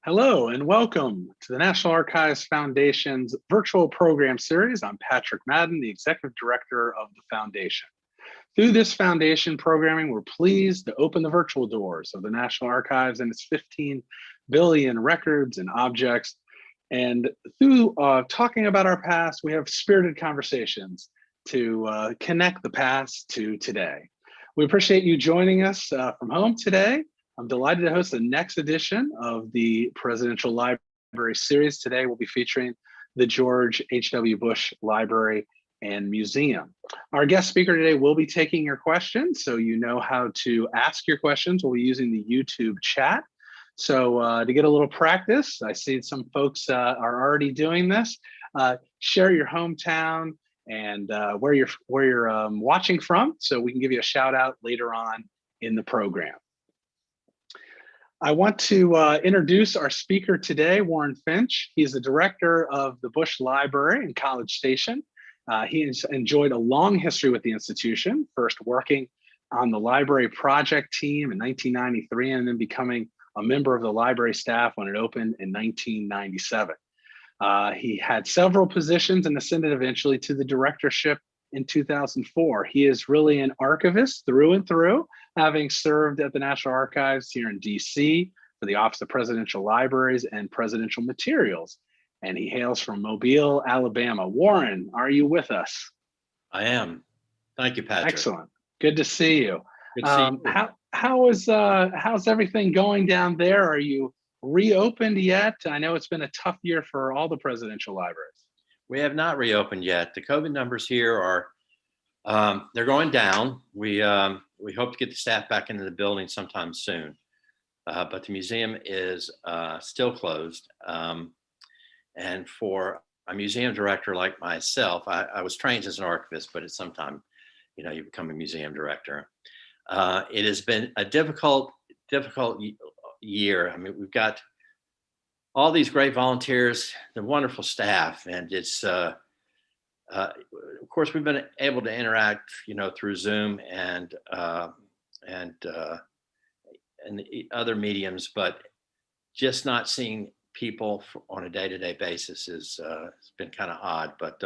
Hello and welcome to the National Archives Foundation's virtual program series. I'm Patrick Madden, the Executive Director of the Foundation. Through this foundation programming, we're pleased to open the virtual doors of the National Archives and its 15 billion records and objects. And through talking about our past, we have spirited conversations to connect the past to today. We appreciate you joining us from home today. I'm delighted to host the next edition of the Presidential Library series. Today we'll be featuring the George H.W. Bush Library and Museum. Our guest speaker today will be taking your questions, so you know how to ask your questions. We'll be using the YouTube chat. So to get a little practice, I see some folks are already doing this. Share your hometown and where you're watching from, so we can give you a shout out later on in the program. I want to introduce our speaker today, Warren Finch. He's the director of the Bush Library in College Station. He has enjoyed a long history with the institution, first working on the library project team in 1993 and then becoming a member of the library staff when it opened in 1997. He had several positions and ascended eventually to the directorship in 2004. He is really an archivist through and through, having served at the National Archives here in DC for the Office of Presidential Libraries and Presidential Materials. And he hails from Mobile, Alabama. Warren, are you with us? I am. Thank you, Patrick. Excellent. Good to see you. Good to see you. How's everything going down there? Are you reopened yet? I know it's been a tough year for all the presidential libraries. We have not reopened yet. The COVID numbers here are they're going down. We hope to get the staff back into the building sometime soon, but the museum is still closed. And for a museum director like myself, I was trained as an archivist, but at some time, you become a museum director. It has been a difficult year. I mean, we've got all these great volunteers, the wonderful staff, and it's of course we've been able to interact, through Zoom and the other mediums, but just not seeing people on a day-to-day basis is it's been kind of odd. But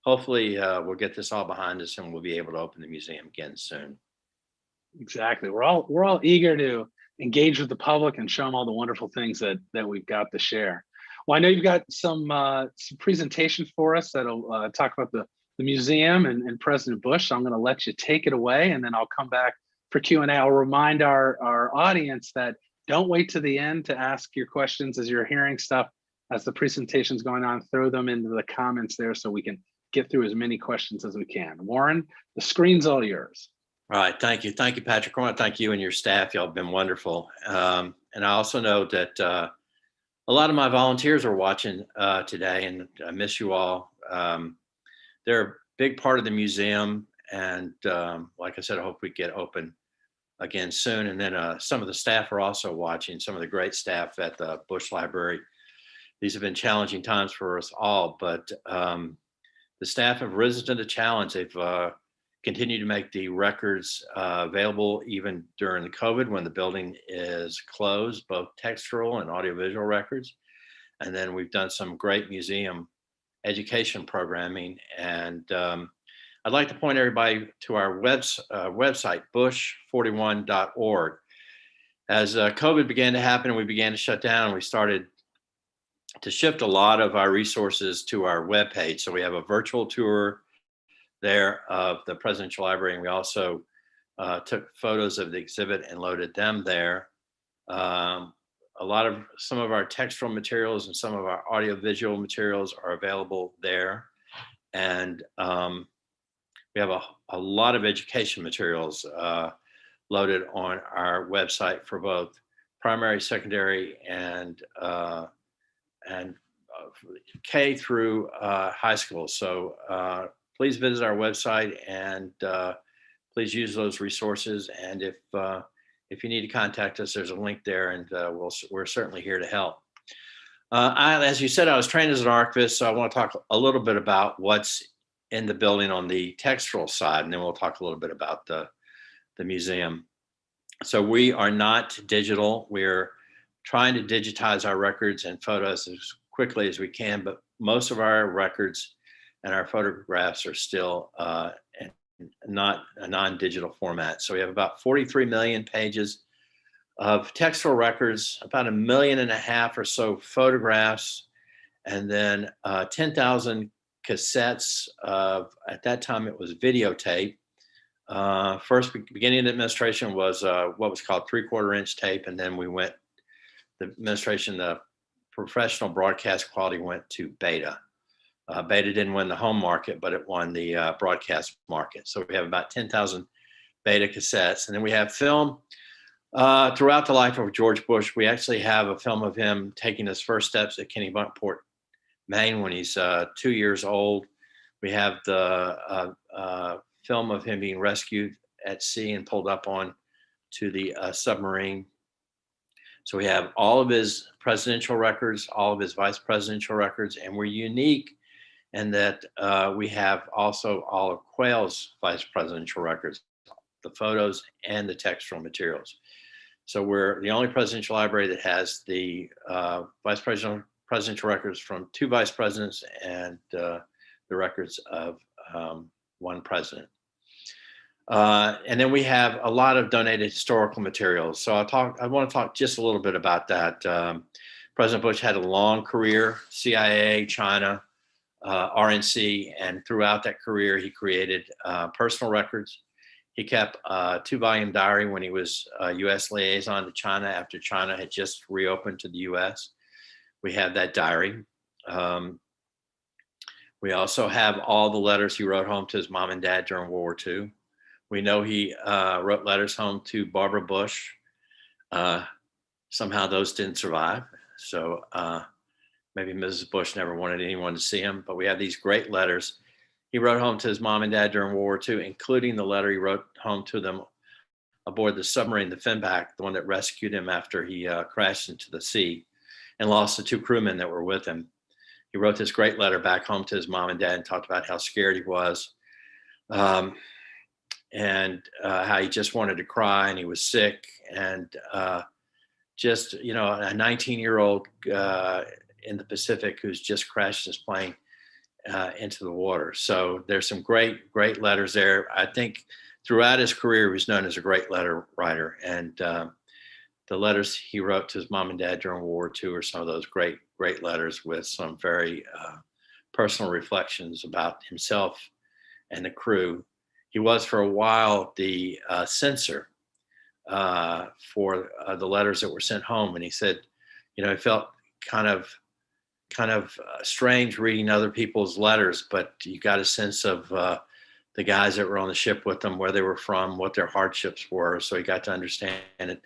hopefully we'll get this all behind us and we'll be able to open the museum again soon. Exactly. We're all eager to engage with the public and show them all the wonderful things that we've got to share. Well, I know you've got some presentations for us that'll talk about the museum and President Bush. So I'm going to let you take it away, and then I'll come back for Q&A. I'll remind our audience that don't wait to the end to ask your questions as you're hearing stuff. As the presentation's going on, throw them into the comments there so we can get through as many questions as we can. Warren, the screen's all yours. All right, thank you, Patrick. I want to thank you and your staff. Y'all have been wonderful, and I also know that a lot of my volunteers are watching today, and I miss you all. They're a big part of the museum, and like I said, I hope we get open again soon. And then some of the staff are also watching. Some of the great staff at the Bush Library. These have been challenging times for us all, but the staff have risen to the challenge. They've continue to make the records available even during the COVID when the building is closed, both textual and audiovisual records. And then we've done some great museum education programming. And I'd like to point everybody to our website, bush41.org. As COVID began to happen and we began to shut down, we started to shift a lot of our resources to our webpage. So we have a virtual tour there of the Presidential Library, and we also took photos of the exhibit and loaded them there. Some of our textual materials and some of our audiovisual materials are available there, and we have a lot of education materials loaded on our website for both primary, secondary, and K through high school. So please visit our website and please use those resources. And if you need to contact us, there's a link there, and we're certainly here to help. As you said, I was trained as an archivist, so I want to talk a little bit about what's in the building on the textual side, and then we'll talk a little bit about the museum. So we are not digital. We're trying to digitize our records and photos as quickly as we can, but most of our records and our photographs are still not a non-digital format. So we have about 43 million pages of textual records, about 1.5 million or so photographs, and then 10,000 cassettes of, at that time it was videotape. First beginning of the administration was what was called 3/4 inch tape, and then we went, the administration, the professional broadcast quality went to beta. Beta didn't win the home market, but it won the broadcast market. So we have about 10,000 beta cassettes. And then we have film throughout the life of George Bush. We actually have a film of him taking his first steps at Kennebunkport, Maine, when he's 2 years old. We have the film of him being rescued at sea and pulled up on to the submarine. So we have all of his presidential records, all of his vice presidential records, and we're unique in that we have also all of Quayle's vice presidential records, the photos and the textual materials. So we're the only presidential library that has the vice presidential records from 2 vice presidents and the records of 1 president. And then we have a lot of donated historical materials. So I want to talk just a little bit about that. President Bush had a long career, CIA, China, RNC, and throughout that career, he created personal records. He kept a 2-volume diary when he was U.S. liaison to China after China had just reopened to the U.S. We have that diary. We also have all the letters he wrote home to his mom and dad during World War II. We know he wrote letters home to Barbara Bush. Somehow those didn't survive. So maybe Mrs. Bush never wanted anyone to see him, but we have these great letters he wrote home to his mom and dad during World War II, including the letter he wrote home to them aboard the submarine, the Finback, the one that rescued him after he crashed into the sea and lost the 2 crewmen that were with him. He wrote this great letter back home to his mom and dad and talked about how scared he was. And how he just wanted to cry and he was sick, and just, you know, a 19-year-old in the Pacific who's just crashed his plane into the water. So there's some great letters there. I think throughout his career, he was known as a great letter writer, and the letters he wrote to his mom and dad during World War II are some of those great letters with some very personal reflections about himself and the crew. He was for a while the censor for the letters that were sent home, and he said, you know, he felt kind of strange reading other people's letters, but you got a sense of the guys that were on the ship with them, where they were from, what their hardships were. So he got to understand it,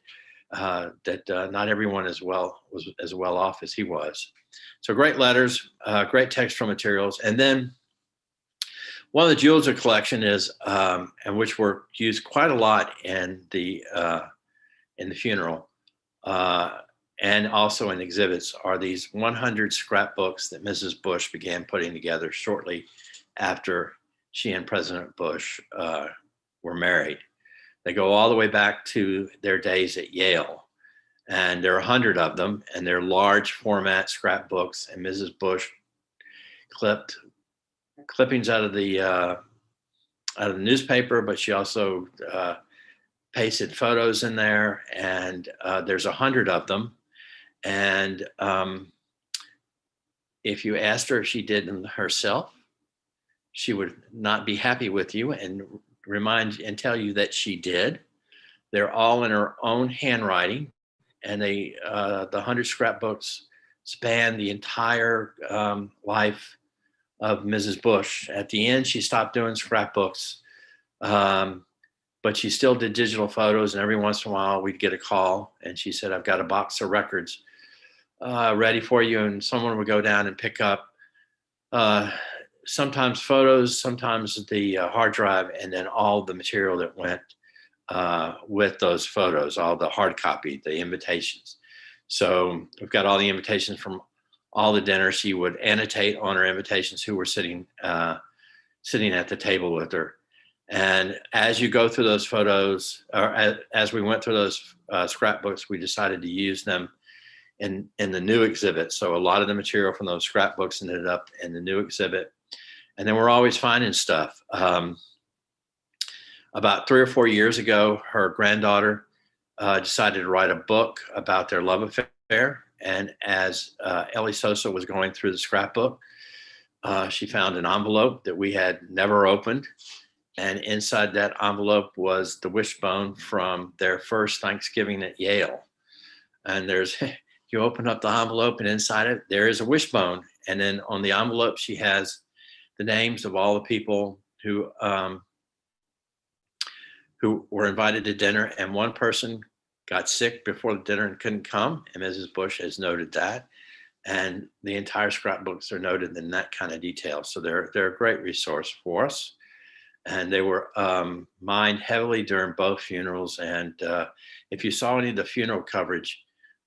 that not everyone was as well off as he was. So great letters, great textual materials, and then one of the jewels of the collection is, and which were used quite a lot in the funeral, and also in exhibits, are these 100 scrapbooks that Mrs. Bush began putting together shortly after she and President Bush were married. They go all the way back to their days at Yale, and there are 100 of them, and they're large format scrapbooks, and Mrs. Bush clipped clippings out of the newspaper, but she also pasted photos in there, and there's 100 of them. And if you asked her if she did them herself, she would not be happy with you and remind and tell you that she did. They're all in her own handwriting, and the 100 scrapbooks span the entire life of Mrs. Bush. At the end, she stopped doing scrapbooks, but she still did digital photos, and every once in a while we'd get a call, and she said, I've got a box of records ready for you, and someone would go down and pick up sometimes photos, sometimes the hard drive, and then all the material that went with those photos, all the hard copy, the invitations. So we've got all the invitations from all the dinners. She would annotate on her invitations who were sitting at the table with her. And as you go through those photos, or as we went through those scrapbooks, we decided to use them in the new exhibit. So a lot of the material from those scrapbooks ended up in the new exhibit. And then we're always finding stuff. About 3 or 4 years ago, her granddaughter decided to write a book about their love affair. And as Ellie Sosa was going through the scrapbook, she found an envelope that we had never opened. And inside that envelope was the wishbone from their first Thanksgiving at Yale. And you open up the envelope, and inside it, there is a wishbone. And then on the envelope, she has the names of all the people who were invited to dinner. And one person got sick before the dinner and couldn't come. And Mrs. Bush has noted that. And the entire scrapbooks are noted in that kind of detail. So they're a great resource for us. And they were mined heavily during both funerals. And if you saw any of the funeral coverage,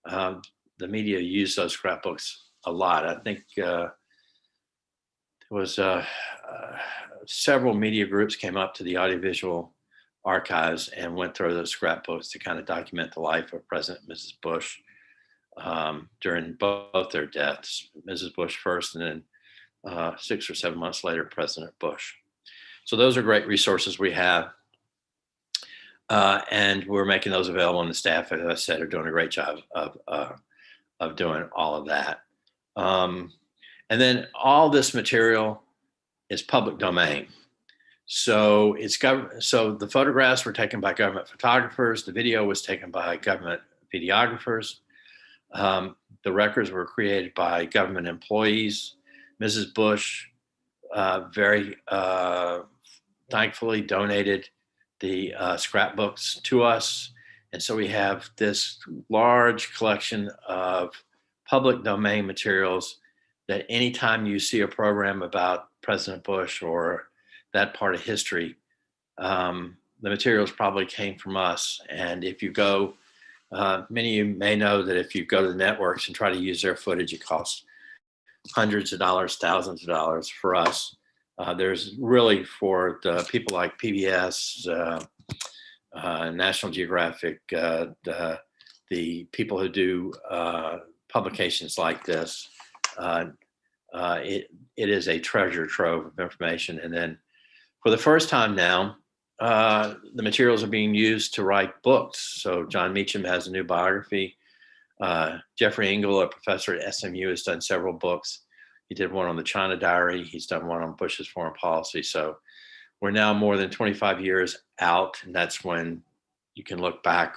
the media used those scrapbooks a lot. I think there was several media groups came up to the audiovisual archives and went through those scrapbooks to kind of document the life of President and Mrs. Bush during both their deaths. Mrs. Bush first, and then 6 or 7 months later, President Bush. So those are great resources we have. And we're making those available, and the staff, as I said, are doing a great job of doing all of that. And then all this material is public domain. So so the photographs were taken by government photographers. The video was taken by government videographers. The records were created by government employees. Mrs. Bush very thankfully donated the scrapbooks to us. And so we have this large collection of public domain materials that anytime you see a program about President Bush or that part of history, the materials probably came from us. And if you go, many of you may know that if you go to the networks and try to use their footage, it costs hundreds of dollars, thousands of dollars. For us, there's really, for the people like PBS, National Geographic, the people who do publications like this, it is a treasure trove of information. And then for the first time now, the materials are being used to write books. So John Meacham has a new biography. Jeffrey Engel, a professor at SMU, has done several books. He did one on the China Diary. He's done one on Bush's foreign policy. So we're now more than 25 years out, and that's when you can look back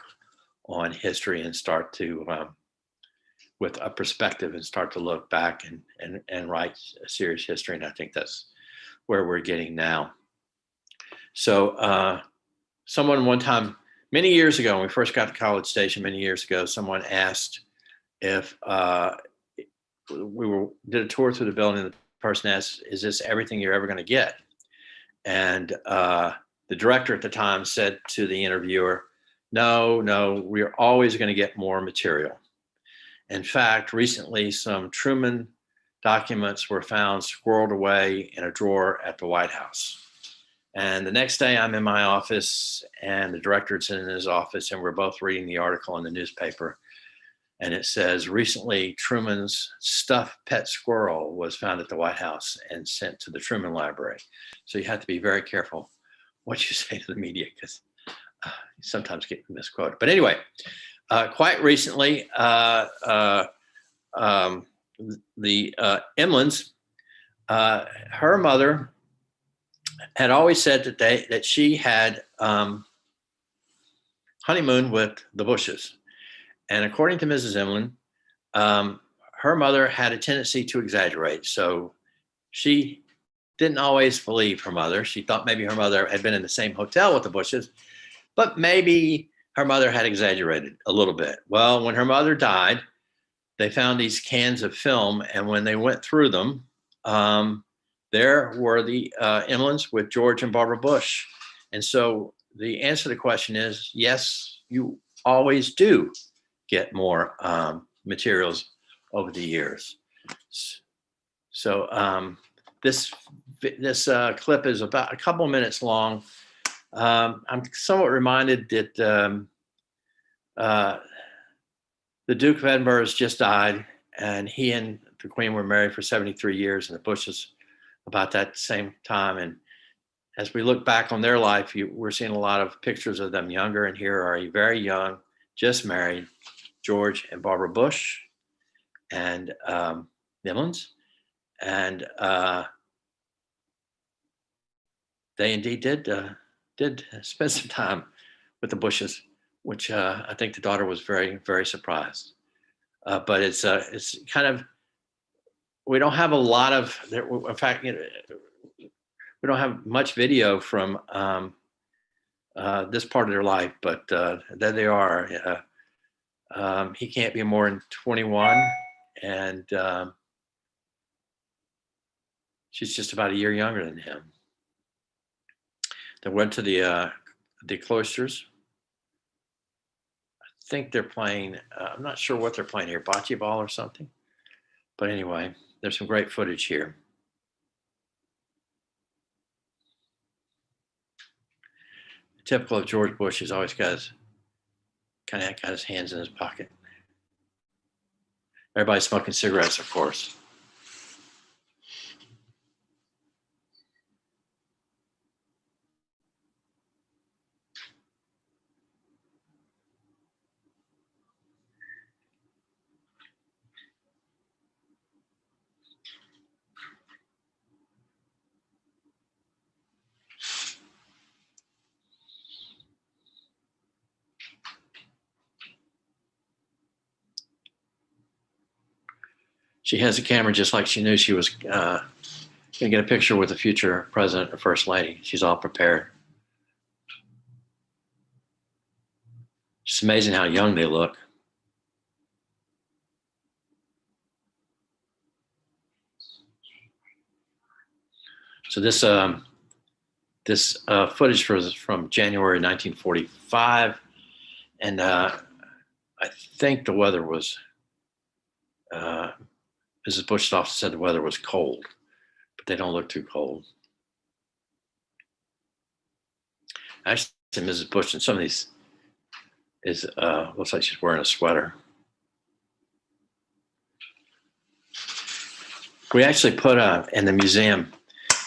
on history and start to, with a perspective, and start to look back and write a serious history. And I think that's where we're getting now. So someone one time, many years ago, when we first got to College Station many years ago, someone asked if did a tour through the building. The person asked, "Is this everything you're ever going to get?" And the director at the time said to the interviewer, no, we're always going to get more material. In fact, recently, some Truman documents were found squirreled away in a drawer at the White House. And the next day I'm in my office and the director's in his office, and we're both reading the article in the newspaper. And it says, recently Truman's stuffed pet squirrel was found at the White House and sent to the Truman Library. So you have to be very careful what you say to the media, because you sometimes get misquoted. But anyway, quite recently, the Emlins, her mother had always said that she had honeymooned with the Bushes. And according to Mrs. Emlyn, her mother had a tendency to exaggerate. So she didn't always believe her mother. She thought maybe her mother had been in the same hotel with the Bushes, but maybe her mother had exaggerated a little bit. Well, when her mother died, they found these cans of film, and when they went through them, there were the Emlyns with George and Barbara Bush. And so the answer to the question is, yes, you always do get more materials over the years. So this clip is about a couple minutes long. I'm somewhat reminded that the Duke of Edinburgh has just died, and he and the Queen were married for 73 years, and the Bushes about that same time. And as we look back on their life, we're seeing a lot of pictures of them younger, and here are a very young, just married George and Barbara Bush and Nimmons. And they indeed did spend some time with the Bushes, which I think the daughter was very, very surprised. But it's kind of, we don't have a lot of, in fact, we don't have much video from this part of their life, but there they are. He can't be more than 21, and she's just about a year younger than him. They went to the cloisters. I think they're playing, I'm not sure what they're playing here, bocce ball or something. But anyway, there's some great footage here. Typical of George Bush, he's always got his hands in his pocket. Everybody's smoking cigarettes, of course. She has a camera just like she knew she was going to get a picture with the future president or first lady. She's all prepared. It's amazing how young they look. So this footage was from January 1945, and I think the weather was. Mrs. Bush's office said the weather was cold, but they don't look too cold. Actually, Mrs. Bush in some of these looks like she's wearing a sweater. We actually put in the museum,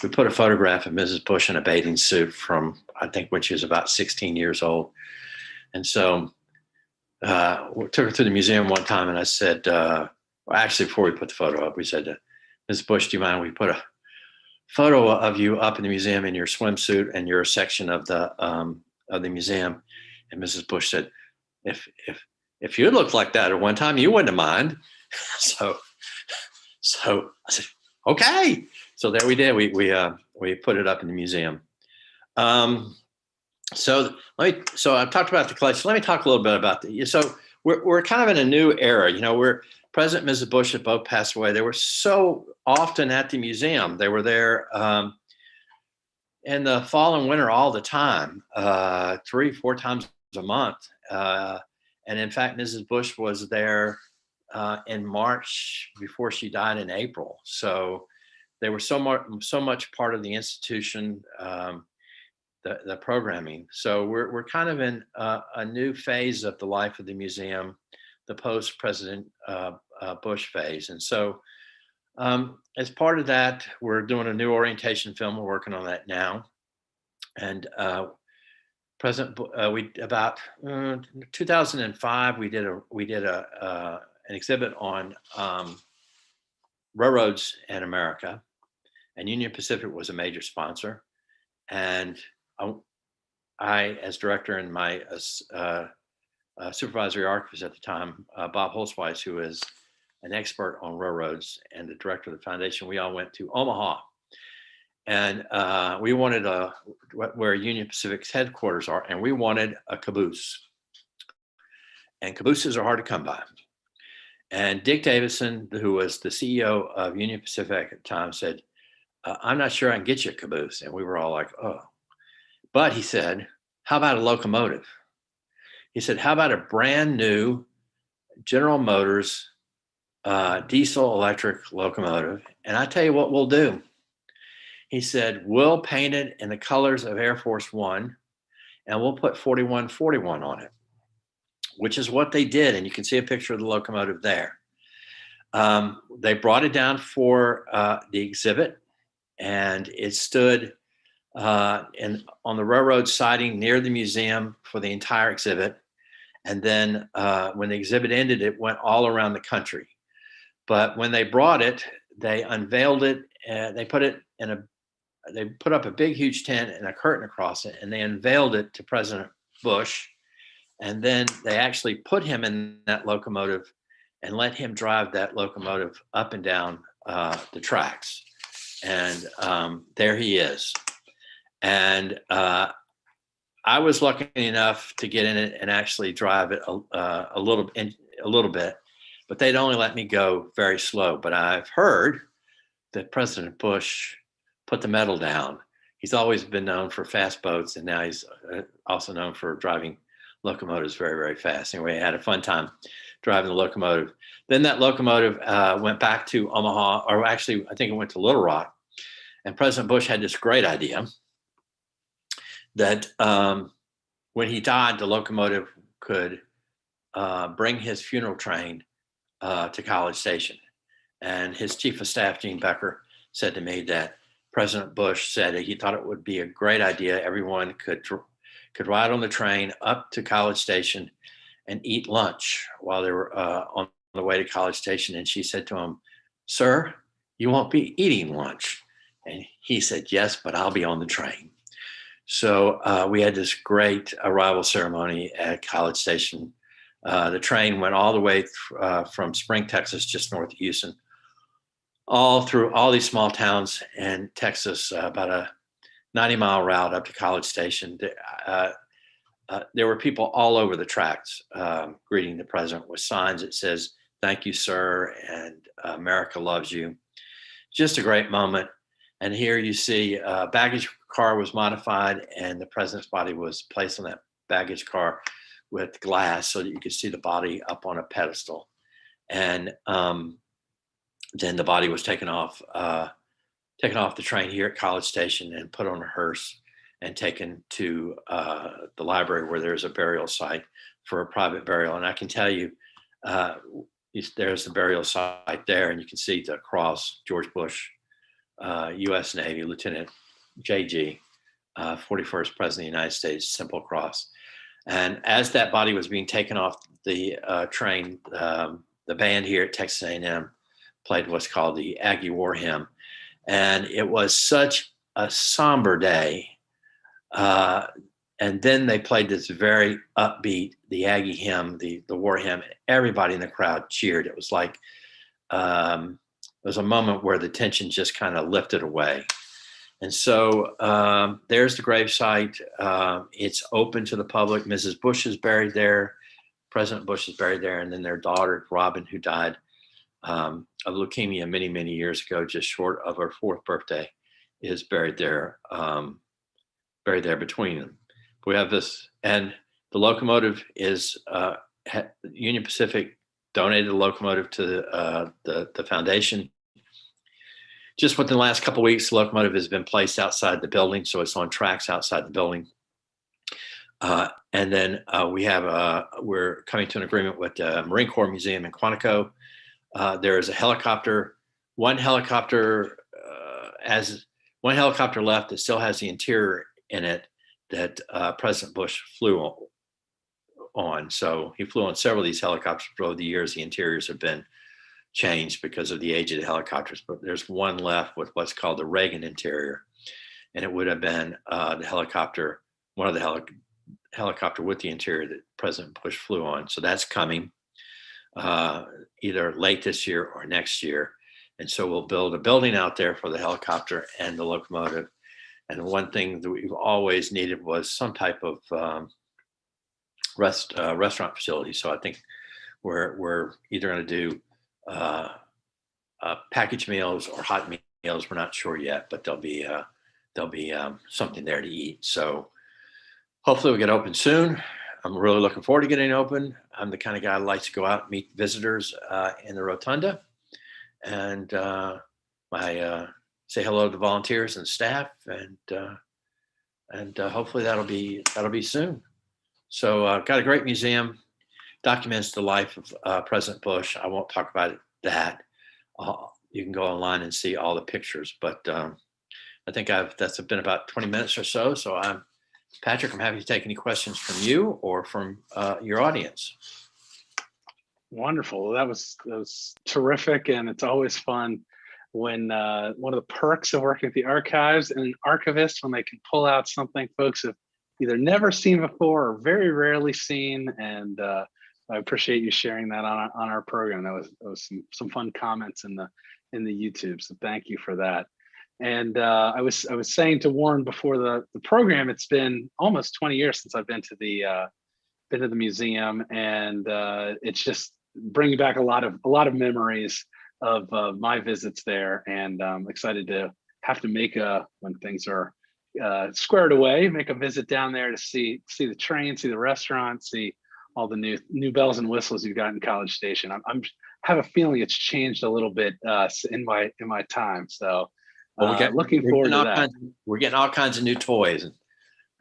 we put a photograph of Mrs. Bush in a bathing suit from, I think, when she was about 16 years old. And so we took her to the museum one time, and I said, actually, before we put the photo up, we said, Ms. Bush, do you mind we put a photo of you up in the museum in your swimsuit and your section of the museum? And Mrs. Bush said, if you looked like that at one time, you wouldn't have mind. So I said, okay. So there we did. We put it up in the museum. So I've talked about the collection. Let me talk a little bit about so we're kind of in a new era. President and Mrs. Bush had both passed away. They were so often at the museum. They were there in the fall and winter all the time, 3-4 times a month. And in fact, Mrs. Bush was there in March before she died in April. So they were so much part of the institution, the programming. So we're kind of in a new phase of the life of the museum, the post-President Bush phase. And so as part of that, we're doing a new orientation film. We're working on that now. And about 2005, we did an exhibit on railroads in America, and Union Pacific was a major sponsor. And I, as director, and my supervisory archivist at the time, Bob Holzweiss, who is an expert on railroads and the director of the foundation, we all went to Omaha. And we wanted where Union Pacific's headquarters are, and we wanted a caboose. And cabooses are hard to come by. And Dick Davison, who was the CEO of Union Pacific at the time, said, I'm not sure I can get you a caboose. And we were all like, oh. But he said, how about a locomotive? He said, how about a brand new General Motors diesel electric locomotive? And I tell you what we'll do. He said, we'll paint it in the colors of Air Force One, and we'll put 4141 on it. which is what they did. And you can see a picture of the locomotive there. They brought it down for the exhibit, and it stood on the railroad siding near the museum for the entire exhibit. And then when the exhibit ended, it went all around the country. But when they brought it, they unveiled it, and they put up a big, huge tent and a curtain across it, and they unveiled it to President Bush. And then they actually put him in that locomotive and let him drive that locomotive up and down the tracks. And there he is. And I was lucky enough to get in it and actually drive it a little bit, but they'd only let me go very slow. But I've heard that President Bush put the metal down. He's always been known for fast boats, and now he's also known for driving locomotives very, very fast. Anyway, I had a fun time driving the locomotive. Then that locomotive went back to Omaha, or actually, I think it went to Little Rock. And President Bush had this great idea that when he died, the locomotive could bring his funeral train to College Station. And his chief of staff, Gene Becker, said to me that President Bush said he thought it would be a great idea. Everyone could ride on the train up to College Station and eat lunch while they were on the way to College Station. And she said to him, "Sir, you won't be eating lunch." And he said, "Yes, but I'll be on the train." So we had this great arrival ceremony at College Station. The train went all the way from Spring, Texas, just north of Houston, all through all these small towns in Texas, about a 90-mile route up to College Station. There were people all over the tracks greeting the president with signs that says, "Thank you, sir," and "America loves you." Just a great moment. And here you see a baggage car was modified, and the president's body was placed on that baggage car with glass so that you could see the body up on a pedestal. And then the body was taken off the train here at College Station and put on a hearse and taken to the library, where there's a burial site for a private burial. And I can tell you, there's the burial site there, and you can see the cross, George Bush, U.S. Navy, Lieutenant JG, 41st President of the United States, simple cross. And as that body was being taken off the train, the band here at Texas A&M played what's called the Aggie War Hymn. And it was such a somber day. And then they played this very upbeat, the Aggie hymn, the war hymn. Everybody in the crowd cheered. It was like, it was a moment where the tension just kind of lifted away. And so there's the gravesite. It's open to the public. Mrs. Bush is buried there. President Bush is buried there. And then their daughter, Robin, who died of leukemia many, many years ago, just short of her 4th birthday, is buried there between them. We have this, and the locomotive is, Union Pacific donated the locomotive to the foundation. Just within the last couple of weeks, the locomotive has been placed outside the building, so it's on tracks outside the building. And then we're coming to an agreement with the Marine Corps Museum in Quantico. There is a helicopter, one helicopter left that still has the interior in it that President Bush flew on. So he flew on several of these helicopters, but over the years, the interiors have been changed because of the age of the helicopters. But there's one left with what's called the Reagan interior. And it would have been the helicopter, one of the helicopter with the interior that President Bush flew on. So that's coming either late this year or next year. And so we'll build a building out there for the helicopter and the locomotive. And one thing that we've always needed was some type of restaurant facility. So I think we're either going to do packaged meals or hot meals. We're not sure yet, but there'll be something there to eat. So hopefully we'll get open soon. I'm really looking forward to getting open. I'm the kind of guy that likes to go out and meet visitors in the rotunda, and say hello to the volunteers and staff, and hopefully that'll be soon. So got a great museum. documents the life of President Bush. I won't talk about that. You can go online and see all the pictures, but I think that's been about 20 minutes or so. So Patrick, I'm happy to take any questions from you or from your audience. Wonderful. That was terrific, and it's always fun when one of the perks of working at the archives and an archivist, when they can pull out something folks have either never seen before or very rarely seen. And I appreciate you sharing that on our program. That was some fun comments in the YouTube. So thank you for that. And I was saying to Warren before the program, it's been almost 20 years since I've been to the museum, and it's just bringing back a lot of memories of my visits there. And I'm excited to have to make when things are squared away, make a visit down there to see the train, see the restaurant, see all the new bells and whistles you've got in College Station. I'm have a feeling it's changed a little bit in my time. So looking forward to that. We're getting all kinds of new toys.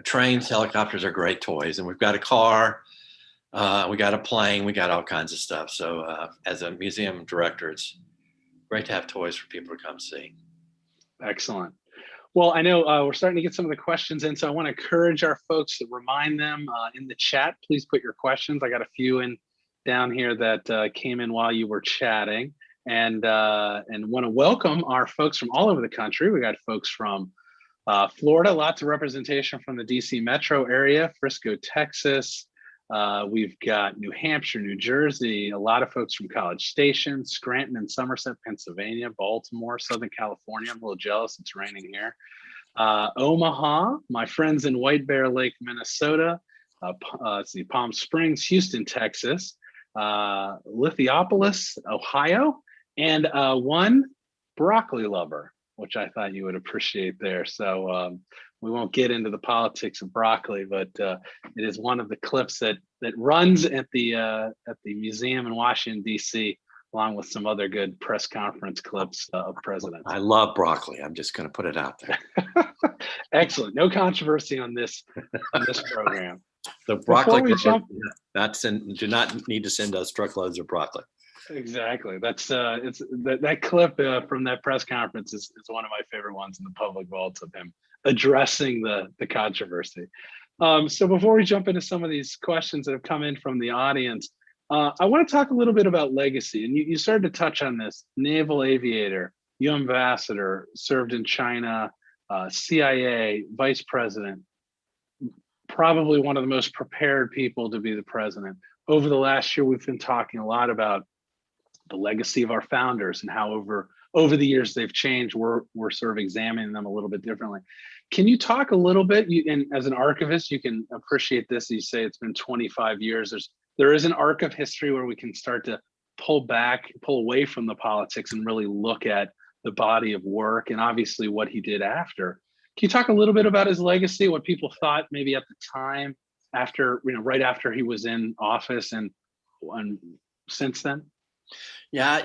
Trains, helicopters are great toys, and we've got a car, we got a plane, we got all kinds of stuff. So as a museum director, it's great to have toys for people to come see. Excellent. Well, I know we're starting to get some of the questions in, so I want to encourage our folks to remind them in the chat. Please put your questions. I got a few down here that came in while you were chatting, and want to welcome our folks from all over the country. We got folks from Florida, lots of representation from the DC metro area, Frisco, Texas. We've got New Hampshire, New Jersey, a lot of folks from College Station, Scranton and Somerset, Pennsylvania, Baltimore, Southern California. I'm a little jealous, it's raining here. Omaha, my friends in White Bear Lake, Minnesota. Let's see, Palm Springs, Houston, Texas. Lithopolis, Ohio, and one broccoli lover, which I thought you would appreciate there. So we won't get into the politics of broccoli, but it is one of the clips that runs at the museum in Washington, D.C., along with some other good press conference clips of presidents. I love broccoli. I'm just going to put it out there. Excellent. No controversy on this program. So broccoli, do not need to send us truckloads of broccoli. Exactly. That's that clip from that press conference is one of my favorite ones in the public vaults of him addressing the controversy. So before we jump into some of these questions that have come in from the audience, I want to talk a little bit about legacy. And you started to touch on this. Naval aviator, U.S. ambassador, served in China, CIA, vice president, probably one of the most prepared people to be the president. Over the last year, we've been talking a lot about the legacy of our founders and how over the years they've changed. We're sort of examining them a little bit differently. Can you talk a little bit, and as an archivist, you can appreciate this. You say it's been 25 years. There is an arc of history where we can start to pull away from the politics and really look at the body of work and obviously what he did after. Can you talk a little bit about his legacy, what people thought maybe at the time, after, right after he was in office and since then? Yeah,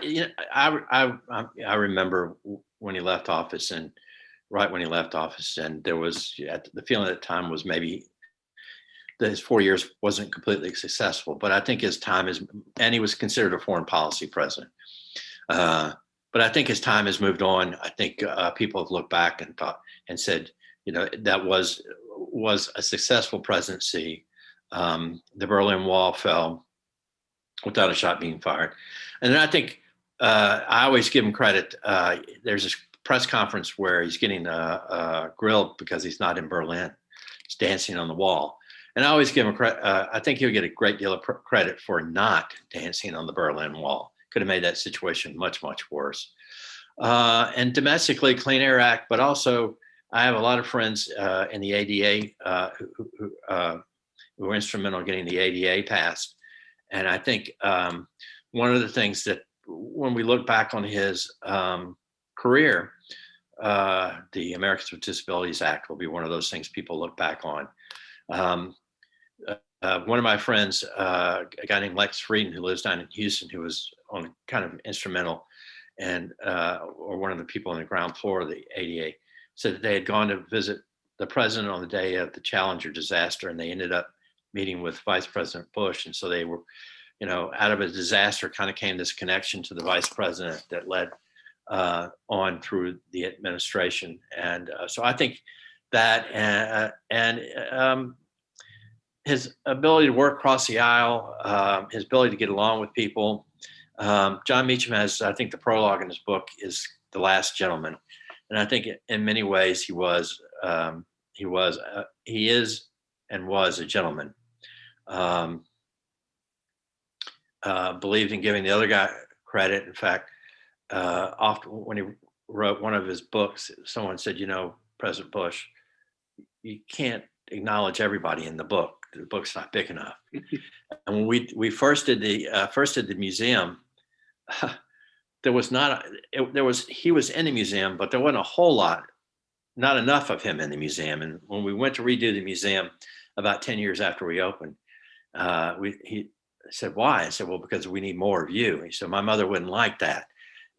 I remember when he left office, and right when he left office, and there was the feeling at the time was maybe that his 4 years wasn't completely successful, but I think his time and he was considered a foreign policy president. But I think his time has moved on. I think people have looked back and thought and said, that was a successful presidency. The Berlin Wall fell without a shot being fired. And then I think I always give him credit. There's this press conference where he's getting grilled because he's not in Berlin. He's dancing on the wall. And I always give him credit. I think he'll get a great deal of credit for not dancing on the Berlin Wall. Could have made that situation much, much worse. And domestically, Clean Air Act, but also I have a lot of friends in the ADA who were instrumental in getting the ADA passed. And I think one of the things that when we look back on his career, the Americans with Disabilities Act will be one of those things people look back on. One of my friends, a guy named Lex Frieden, who lives down in Houston, who was kind of instrumental and or one of the people on the ground floor of the ADA, said that they had gone to visit the president on the day of the Challenger disaster, and they ended up meeting with Vice President Bush. And so they were out of a disaster kind of came this connection to the vice president that led on through the administration. And so I think that and his ability to work across the aisle, his ability to get along with people. John Meacham has, I think the prologue in his book is The Last Gentleman. And I think in many ways he is and was a gentleman. Believed in giving the other guy credit. In fact, often when he wrote one of his books, someone said, President Bush, you can't acknowledge everybody in the book. The book's not big enough. And when we first did the museum, he was in the museum, but there wasn't a whole lot, not enough of him in the museum. And when we went to redo the museum about 10 years after we opened, he said, why? I said, well, because we need more of you. He said, my mother wouldn't like that.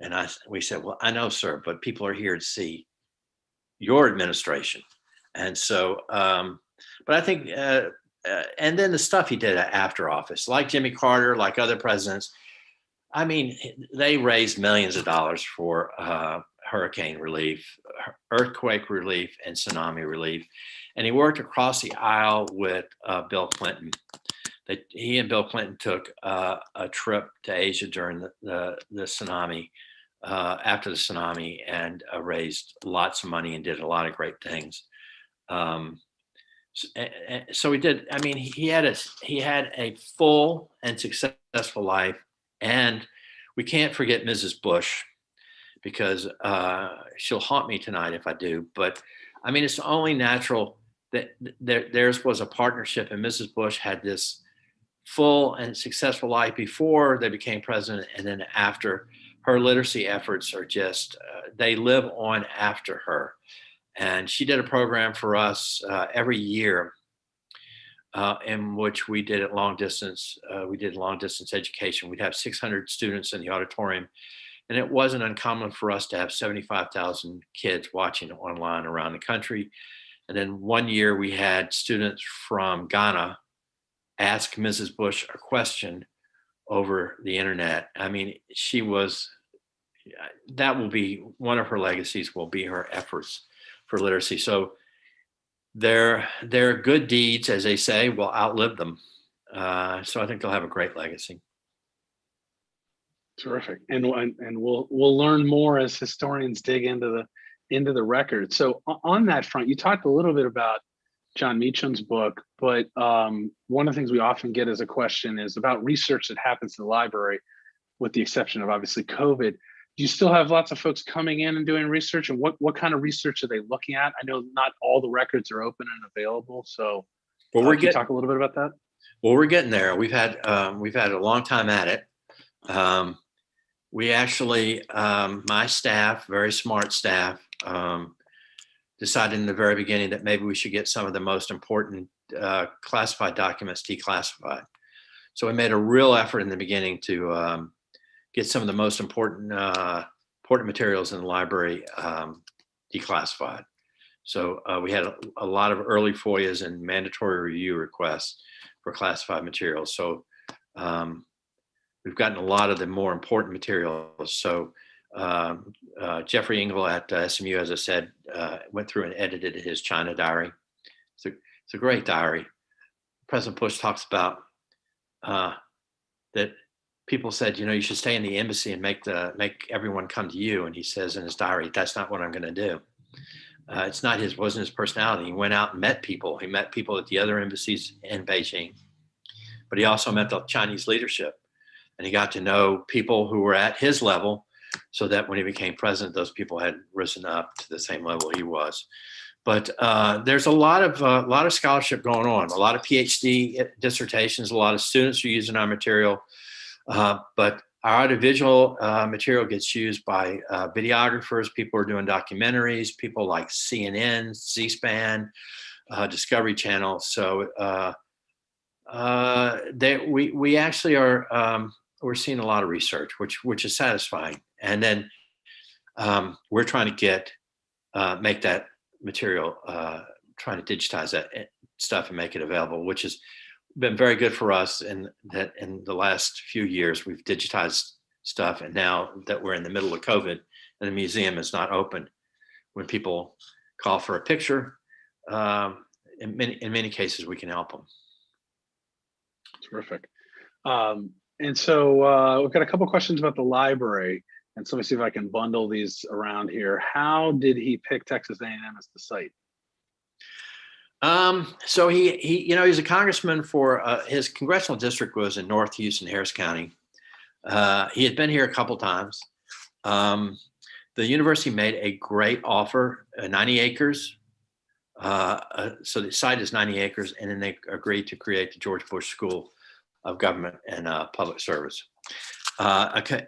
And we said, well, I know, sir, but people are here to see your administration. And so, but I think, and then the stuff he did after office, like Jimmy Carter, like other presidents, I mean, they raised millions of dollars for hurricane relief, earthquake relief, and tsunami relief. And he worked across the aisle with Bill Clinton. He and Bill Clinton took a trip to Asia during the tsunami, after the tsunami, and raised lots of money and did a lot of great things. So he did. I mean, he had a full and successful life, and we can't forget Mrs. Bush, because she'll haunt me tonight if I do. But I mean, it's only natural that theirs was a partnership, and Mrs. Bush had this full and successful life before they became president, and then after. Her literacy efforts are just, they live on after her. And she did a program for us every year in which we did long distance education. We'd have 600 students in the auditorium. And it wasn't uncommon for us to have 75,000 kids watching online around the country. And then one year we had students from Ghana ask Mrs. Bush a question over the internet. I mean, that will be one of her legacies, will be her efforts for literacy. So their good deeds, as they say, will outlive them. So I think they'll have a great legacy. Terrific. And we'll learn more as historians dig into the record. So on that front, you talked a little bit about John Meacham's book, but one of the things we often get as a question is about research that happens in the library, with the exception of obviously COVID. Do you still have lots of folks coming in and doing research, and what kind of research are they looking at? I know not all the records are open and available, so can you talk a little bit about that? Well, we're getting there. We've had a long time at it. We actually, my staff, very smart staff, decided in the very beginning that maybe we should get some of the most important classified documents declassified. So we made a real effort in the beginning to get some of the most important materials in the library declassified. So we had a lot of early FOIAs and mandatory review requests for classified materials. So we've gotten a lot of the more important materials. So Jeffrey Engel at SMU, as I said, went through and edited his China diary. It's a great diary. President Bush talks about that people said, you should stay in the embassy and make everyone come to you. And he says in his diary, that's not what I'm going to do. Wasn't his personality. He went out and met people. He met people at the other embassies in Beijing, but he also met the Chinese leadership, and he got to know people who were at his level, so that when he became president, those people had risen up to the same level he was. But there's a lot of scholarship going on, a lot of PhD dissertations, a lot of students are using our material, but our audiovisual material gets used by videographers, people who are doing documentaries, people like CNN, C-SPAN, Discovery Channel. So we actually are, we're seeing a lot of research, which is satisfying. And then we're trying to make that material, trying to digitize that stuff and make it available, which is been very good for us in that in the last few years we've digitized stuff, and now that we're in the middle of COVID and the museum is not open, when people call for a picture, in many cases we can help them. Terrific. And so we've got a couple questions about the library, and so let me see if I can bundle these around here. How did he pick Texas A&M as the site? So he he's a congressman for his congressional district was in North Houston, Harris County. He had been here a couple times. The university made a great offer, 90 acres. So the site is 90 acres, and then they agreed to create the George Bush School of Government and Public Service. Michael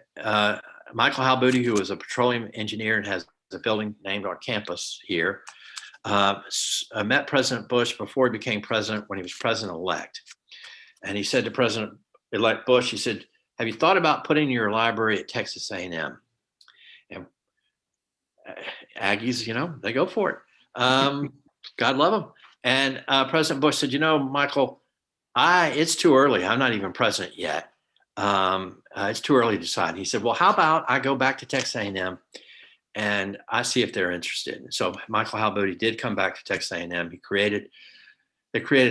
Halbooty, who was a petroleum engineer and has a building named on campus here, met President Bush before he became president, when he was president-elect. And he said to President-elect Bush, he said, "Have you thought about putting your library at Texas A&M?" And Aggies, they go for it. God love them. And President Bush said, "Michael, it's too early. I'm not even president yet. It's too early to decide." He said, "Well, how about I go back to Texas A&M and I see if they're interested." So Michael Halbooty did come back to Texas A&M. They created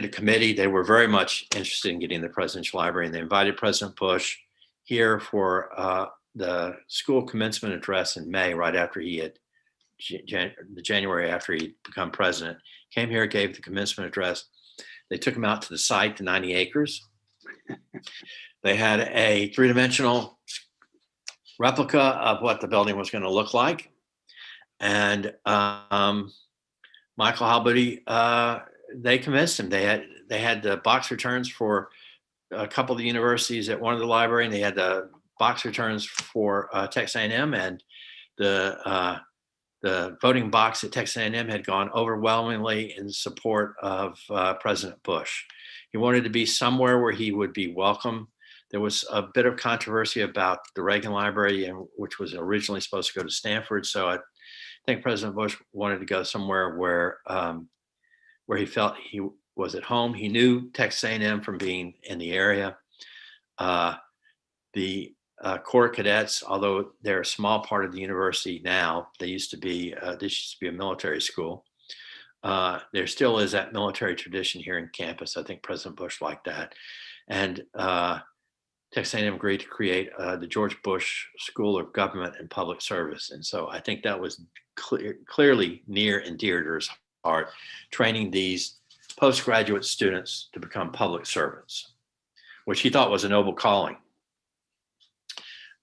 a committee. They were very much interested in getting the presidential library, and they invited President Bush here for the school commencement address in May, right after he had the January after he'd become president. Came here, gave the commencement address. They took him out to the site, the 90 acres. They had a three-dimensional replica of what the building was going to look like. And Michael Halbooty, they convinced him. They had the box returns for a couple of the universities at one of the library, and they had the box returns for Texas A&M, and the voting box at Texas A&M had gone overwhelmingly in support of President Bush. He wanted to be somewhere where he would be welcome. There was a bit of controversy about the Reagan Library, which was originally supposed to go to Stanford. So I think President Bush wanted to go somewhere where he felt he was at home. He knew Texas A&M from being in the area. The Corps Cadets, although they're a small part of the university now, this used to be a military school. There still is that military tradition here in campus. I think President Bush liked that. And Texas A&M agreed to create the George Bush School of Government and Public Service. And so I think that was clearly near and dear to his heart, training these postgraduate students to become public servants, which he thought was a noble calling.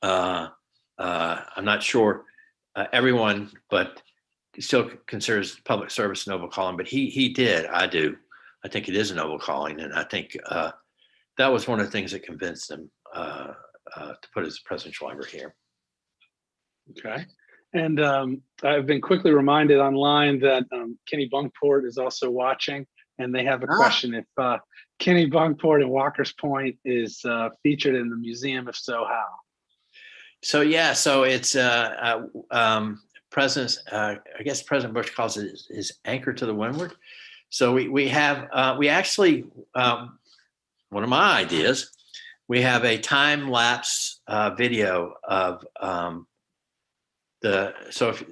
I'm not sure everyone, but still considers public service a noble calling, but he did. I do. I think it is a noble calling, and I think that was one of the things that convinced him to put his presidential library here. Okay. And I've been quickly reminded online that Kenny Bunkport is also watching, and they have a question if Kenny Bunkport in Walker's Point is featured in the museum. If so, how? So yeah, so it's President's. I guess President Bush calls it his anchor to the windward. So we actually one of my ideas. We have a time lapse video of so if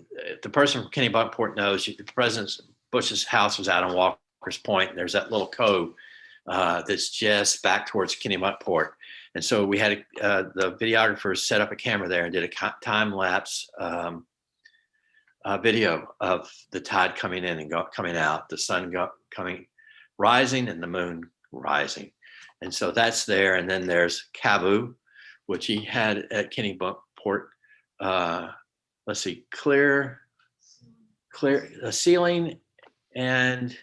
the person from Kenny Bunkport knows, President Bush's house was out on Walker's Point, and there's that little cove that's just back towards Kenny Bunkport. And so we had the videographers set up a camera there and did a time lapse video of the tide coming in and coming out, the sun rising and the moon rising. And so that's there. And then there's Cabu, which he had at Kenny Bunkport. Let's see, clear the ceiling and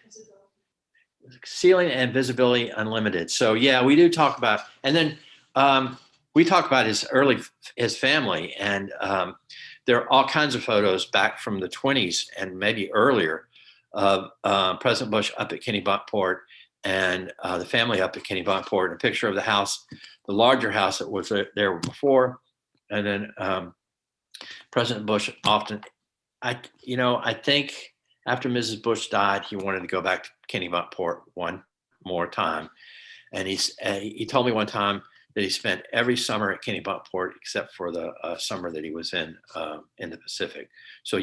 visibility unlimited. So yeah, we do talk about, and then we talk about his family, and there are all kinds of photos back from the 20s and maybe earlier of President Bush up at Kenny Bunkport and the family up at Kenny Bunkport, and a picture of the house, the larger house that was there before. And then President Bush often, I think after Mrs. Bush died, he wanted to go back to Kenny Bunkport one more time. And he told me one time that he spent every summer at Kennebunkport except for the summer that he was in the Pacific. So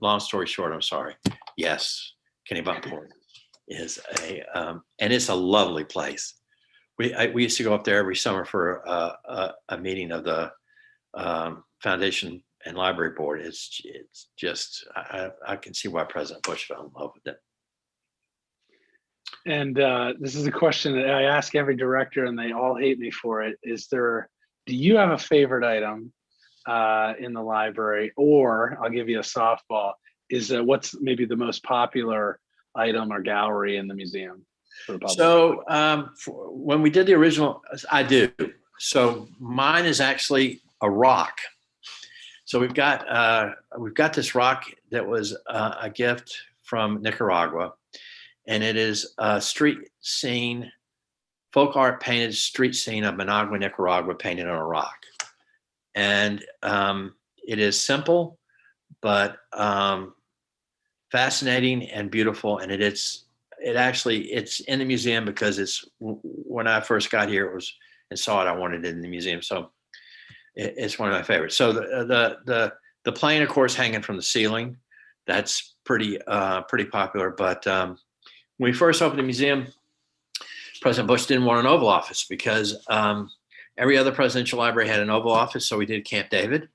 long story short, I'm sorry. Yes, Kennebunkport is and it's a lovely place. We used to go up there every summer for a meeting of the Foundation and Library Board. It's just, I can see why President Bush fell in love with it. And this is a question that I ask every director, and they all hate me for it. Do you have a favorite item in the library? Or I'll give you a softball. What's maybe the most popular item or gallery in the museum for the public? So when we did the original, I do. So mine is actually a rock. So we've got this rock that was a gift from Nicaragua, and it is a street scene, folk art painted street scene of Managua, Nicaragua, painted on a rock. And it is simple, but fascinating and beautiful. And it's in the museum because when I first got here, and saw it, I wanted it in the museum. So it's one of my favorites. So the plane, of course, hanging from the ceiling, that's pretty popular. But when we first opened the museum, President Bush didn't want an Oval Office because every other presidential library had an Oval Office. So we did Camp David.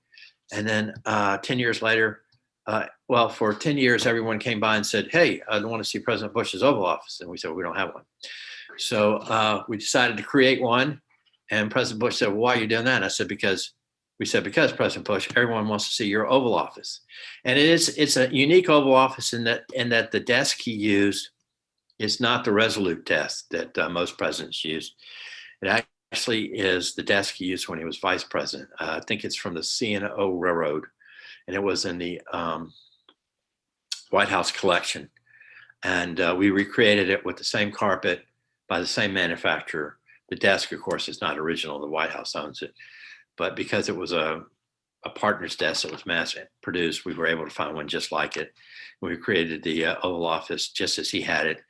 And then 10 years later, for 10 years, everyone came by and said, "Hey, I want to see President Bush's Oval Office." And we said, "We don't have one." So we decided to create one. And President Bush said, "Well, why are you doing that?" And I said, because President Bush, everyone wants to see your Oval Office. And it's a unique Oval Office in that the desk he used is not the Resolute desk that most presidents used. It actually is the desk he used when he was vice president. I think it's from the C&O Railroad, and it was in the White House collection. And we recreated it with the same carpet by the same manufacturer. The desk, of course, is not original. The White House owns it. But because it was a partner's desk that was mass produced, we were able to find one just like it. We created the Oval Office just as he had it.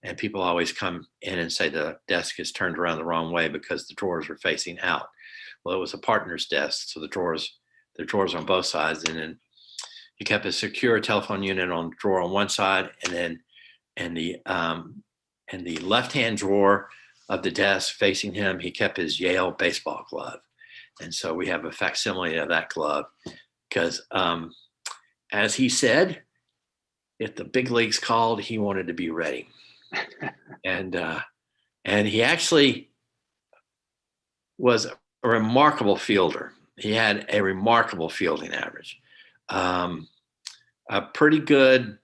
And people always come in and say the desk is turned around the wrong way because the drawers were facing out. Well, it was a partner's desk, so the drawers on both sides. And then he kept a secure telephone unit on the drawer on one side, and the left-hand drawer of the desk facing him, he kept his Yale baseball glove. And so we have a facsimile of that glove because, as he said, if the big leagues called, he wanted to be ready. And he actually was a remarkable fielder. He had a remarkable fielding average, a pretty good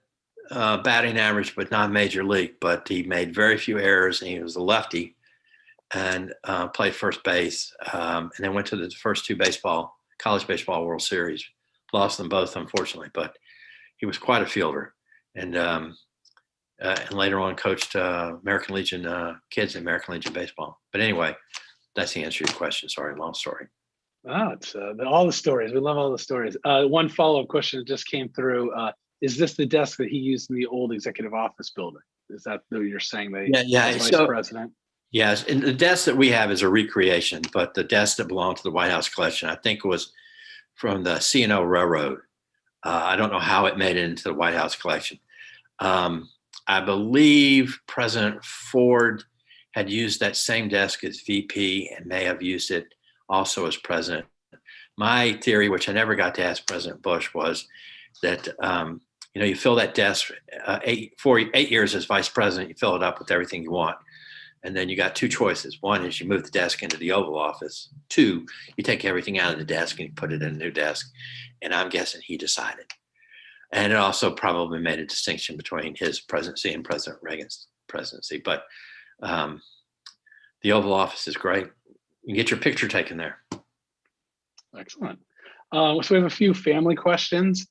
batting average, but not major league. But he made very few errors, and he was a lefty, and played first base, and then went to the first two college baseball World Series. Lost them both, unfortunately, but he was quite a fielder. And later on coached American Legion kids in American Legion baseball. But anyway, that's the answer to your question. Sorry, long story. Oh, it's all the stories. We love all the stories. One follow-up question that just came through. Is this the desk that he used in the old executive office building? Is that what you're saying? Yeah. Vice president? Yes, and the desk that we have is a recreation, but the desk that belonged to the White House collection, I think, was from the C&O Railroad. I don't know how it made it into the White House collection. I believe President Ford had used that same desk as VP and may have used it also as president. My theory, which I never got to ask President Bush, was that you fill that desk 8 years as vice president, you fill it up with everything you want. And then you got two choices. One is you move the desk into the Oval Office. Two, you take everything out of the desk and you put it in a new desk. And I'm guessing he decided. And it also probably made a distinction between his presidency and President Reagan's presidency. But the Oval Office is great. You can get your picture taken there. Excellent. So we have a few family questions.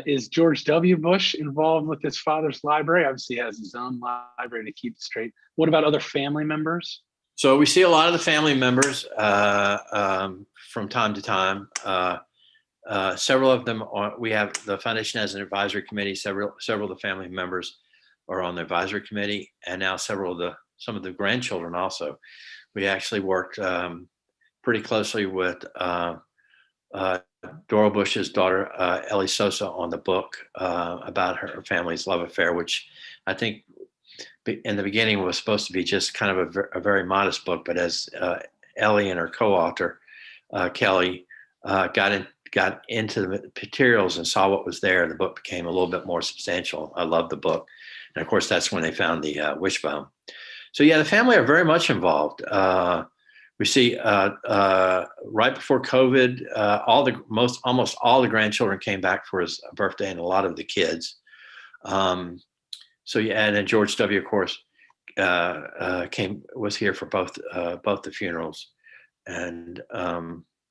Is George W. Bush involved with his father's library? Obviously, he has his own library to keep straight. What about other family members? So we see a lot of the family members from time to time. Several of them we have the foundation has an advisory committee. Several of the family members are on the advisory committee, and now several of the some of the grandchildren also. We actually worked pretty closely with Dora Bush's daughter, Ellie Sosa, on the book about her family's love affair, which I think in the beginning was supposed to be just kind of a very modest book. But as Ellie and her co-author, Kelly, got into the materials and saw what was there, the book became a little bit more substantial. I love the book. And of course, that's when they found the wishbone. So yeah, the family are very much involved. We see right before COVID, almost all the grandchildren came back for his birthday, and a lot of the kids. So yeah, and then George W., of course, was here for both the funerals, and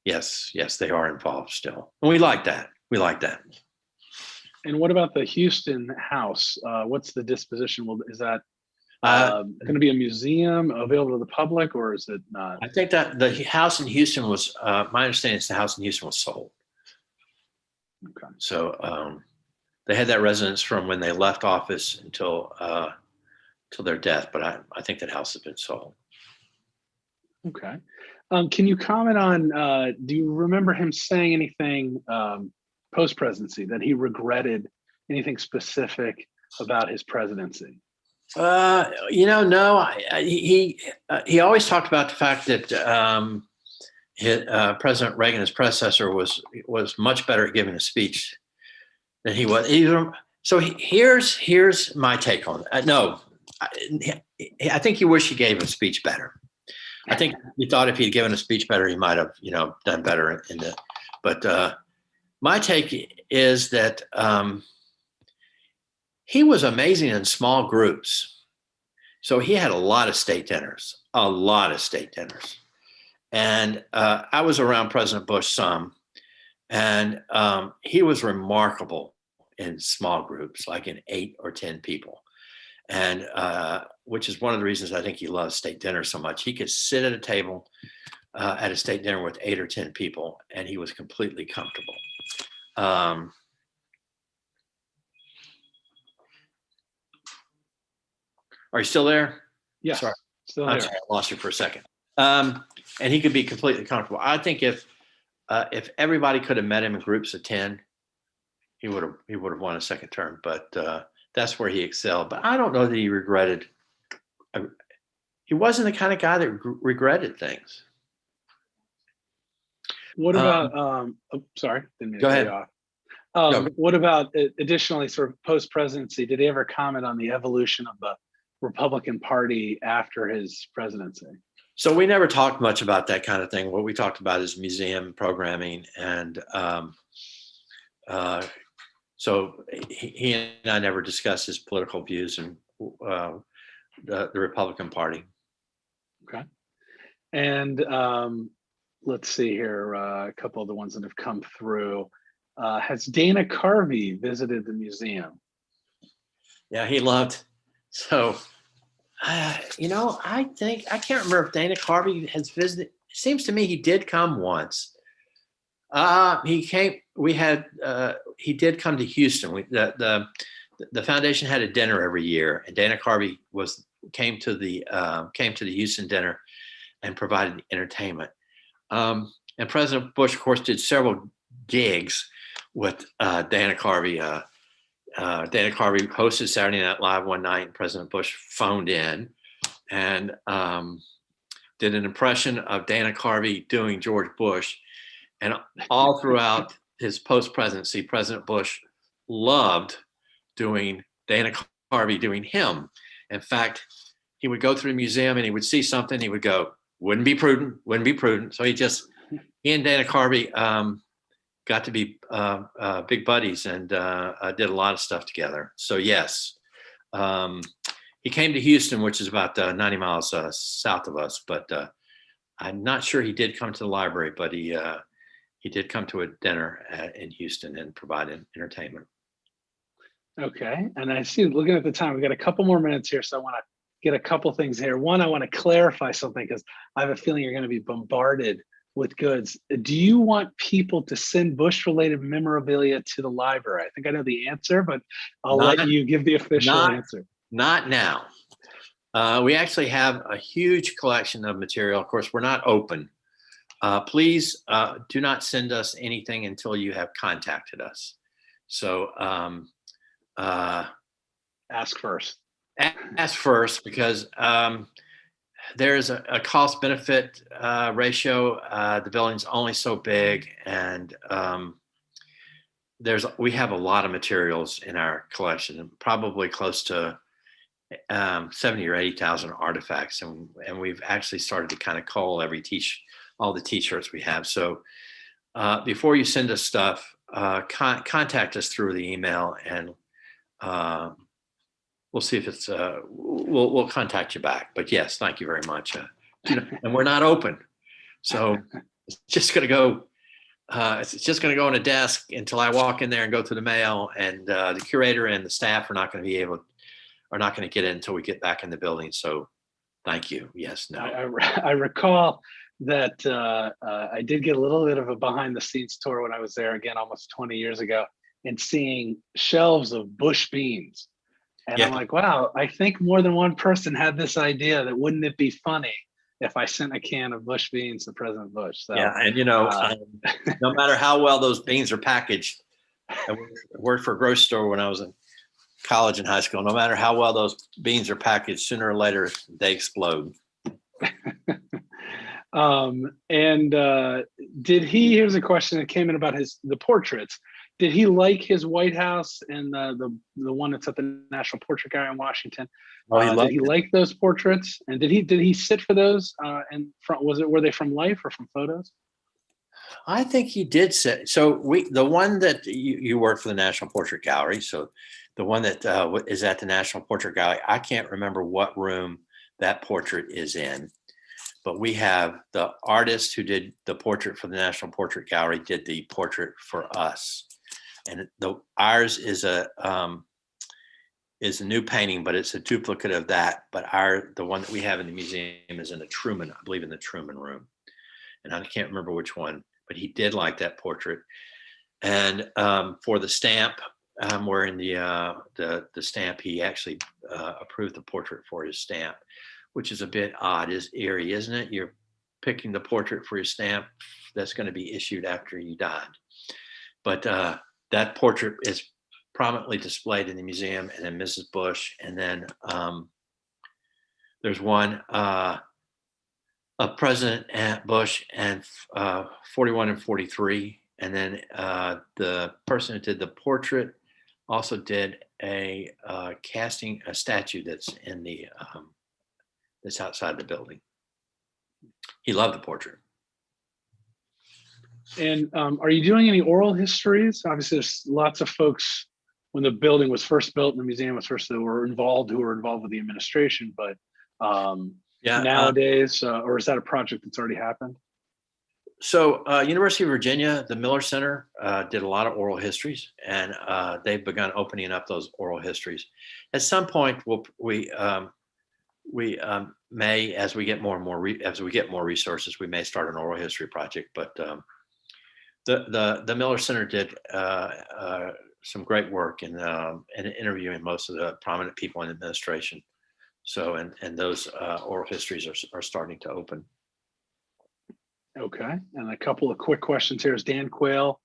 yes, they are involved still, and we like that. And what about the Houston house? What's the disposition? Is that going to be a museum available to the public, or is it not? I think that the house in Houston was, my understanding is the house in Houston was sold. Okay. So they had that residence from when they left office until their death, but I think that house has been sold. Okay. Can you comment on, do you remember him saying anything post-presidency that he regretted, anything specific about his presidency? No. He always talked about the fact that President Reagan, his predecessor, was much better at giving a speech than he was. So here's my take on it. No, I think he wished he gave a speech better. I think he thought if he'd given a speech better, he might have, done better in it. But my take is that he was amazing in small groups. So he had a lot of state dinners. And I was around President Bush some, and he was remarkable in small groups, like in 8 or 10 people. And which is one of the reasons I think he loves state dinner so much. He could sit at a table at a state dinner with 8 or 10 people, and he was completely comfortable. Are you still there? Yes, sorry. Still there. Sorry, I lost you for a second. And he could be completely comfortable. I think if everybody could have met him in groups of 10, he would have won a second term. But that's where he excelled. But I don't know that he regretted. He wasn't the kind of guy that regretted things. What about? Sorry, didn't mean to go cut ahead. you off. What about additionally, sort of post-presidency? Did he ever comment on the evolution of the Republican Party after his presidency? So we never talked much about that kind of thing. What we talked about is museum programming, and so he and I never discussed his political views and the Republican Party. Okay. And let's see here, a couple of the ones that have come through. Has Dana Carvey visited the museum? Yeah, he loved. So, I can't remember if Dana Carvey has visited. It seems to me he did come once. He came. He did come to Houston. The foundation had a dinner every year, and Dana Carvey came to the Houston dinner and provided entertainment. And President Bush, of course, did several gigs with Dana Carvey. Dana Carvey hosted Saturday Night Live one night, and President Bush phoned in and did an impression of Dana Carvey doing George Bush. And all throughout his post-presidency, President Bush loved doing Dana Carvey doing him. In fact, he would go through the museum and he would see something, he would go, wouldn't be prudent. So he and Dana Carvey got to be big buddies and did a lot of stuff together. So yes, he came to Houston, which is about 90 miles south of us, but I'm not sure he did come to the library, but he did come to a dinner in Houston and provide entertainment. Okay, and I see, looking at the time, we've got a couple more minutes here, so I want to get a couple things here. One, I want to clarify something because I have a feeling you're going to be bombarded with goods. Do you want people to send Bush-related memorabilia to the library? I think I know the answer, but I'll let you give the official answer. Not now. We actually have a huge collection of material. Of course, we're not open. Please do not send us anything until you have contacted us. So Ask first. ask first, because there's a cost benefit ratio. The building's only so big, and we have a lot of materials in our collection, probably close to 70 or 80,000 artifacts, and we've actually started to kind of cull all the t-shirts we have. So before you send us stuff, contact us through the email, and we'll see if it's we'll contact you back. But yes, thank you very much. And we're not open, so it's just going to go. It's just going to go on a desk until I walk in there and go through the mail, and the curator and the staff are not going to get in until we get back in the building. So thank you. Yes, no. I recall that I did get a little bit of a behind the scenes tour when I was there, again, almost 20 years ago, and seeing shelves of bush beans. And Yeah. I'm like, wow, I think more than one person had this idea that wouldn't it be funny if I sent a can of bush beans to President Bush? So, yeah, and no matter how well those beans are packaged, I worked for a grocery store when I was in college and high school. No matter how well those beans are packaged, sooner or later they explode. Here's a question that came in about the portraits. Did he like his White House and the one that's at the National Portrait Gallery in Washington? Did he like those portraits? And did he sit for those? Were they from life or from photos? I think he did sit. So the one that you work for the National Portrait Gallery. So the one that is at the National Portrait Gallery, I can't remember what room that portrait is in, but we have the artist who did the portrait for the National Portrait Gallery did the portrait for us. And ours is a new painting, but it's a duplicate of that. But the one that we have in the museum is in the Truman, I believe, in the Truman room. And I can't remember which one, but he did like that portrait. And for the stamp, wearing the stamp, he actually approved the portrait for his stamp, which is a bit odd, is eerie, isn't it? You're picking the portrait for your stamp that's going to be issued after you died. But that portrait is prominently displayed in the museum, and then Mrs. Bush, and then there's one of President Bush and 41 and 43, and then the person who did the portrait also did a statue that's in the that's outside the building. He loved the portrait. And are you doing any oral histories? Obviously, there's lots of folks when the building was first built and the museum was first, who were involved with the administration. But nowadays, or is that a project that's already happened? So University of Virginia, the Miller Center did a lot of oral histories, and they've begun opening up those oral histories. At some point, we may, as we get more and more, as we get more resources, we may start an oral history project. But the Miller Center did some great work in interviewing most of the prominent people in administration. So, and those oral histories are starting to open. Okay, and a couple of quick questions here. Is Dan Quayle